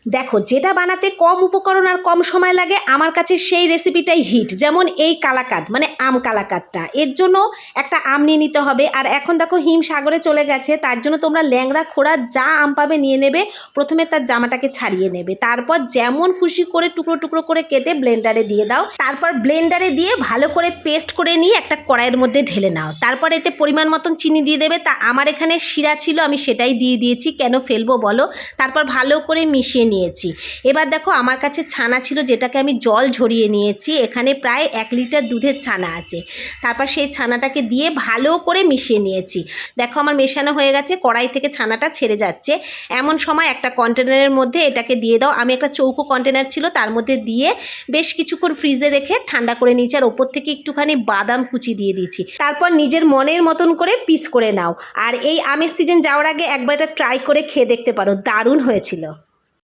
দেখো, যেটা বানাতে কম উপকরণ আর কম সময় লাগে আমার কাছে সেই রেসিপিটাই হিট। যেমন এই কালাকাঁদ মানে আম কালাকাঁদটা, এর জন্য একটা আম নিয়ে নিতে হবে। আর এখন দেখো হিম সাগরে চলে গেছে, তার জন্য তোমরা ল্যাংড়া খোড়া যা আম পাবে নিয়ে নেবে। প্রথমে তার জামাটাকে ছাড়িয়ে নেবে, তারপর যেমন খুশি করে টুকরো টুকরো করে কেটে ব্লেন্ডারে দিয়ে দাও। তারপর ব্লেন্ডারে দিয়ে ভালো করে পেস্ট করে নিয়ে একটা কড়াইয়ের মধ্যে ঢেলে নাও। তারপর এতে পরিমাণ মতন চিনি দিয়ে দেবে। তা আমার এখানে শিরা ছিল, আমি সেটাই দিয়ে দিয়েছি, কেন ফেলবো বলো। তারপর ভালো করে মিশিয়ে নিয়েছি। এবার দেখো আমার কাছে ছানা ছিল, যেটাকে আমি জল ঝরিয়ে নিয়েছি। এখানে প্রায় 1 লিটার দুধের ছানা আছে। তারপর সেই ছানাটাকে দিয়ে ভালো করে মিশিয়ে নিয়েছি। দেখো আমার মেশানো হয়ে গেছে, কড়াই থেকে ছানাটা ছেড়ে যাচ্ছে। এমন সময় একটা কন্টেনারের মধ্যে এটাকে দিয়ে দাও। আমি একটা চৌকো কন্টেনার ছিল, তার মধ্যে দিয়ে বেশ কিছুক্ষণ ফ্রিজে রেখে ঠান্ডা করে নিয়েছি। আর ওপর থেকে একটুখানি বাদাম কুচি দিয়ে দিয়েছি। তারপর নিজের মনের মতন করে পিস করে নাও। আর এই আমের সিজন যাওয়ার আগে একবার এটা ট্রাই করে খেয়ে দেখতে পারো, দারুণ হয়েছিল।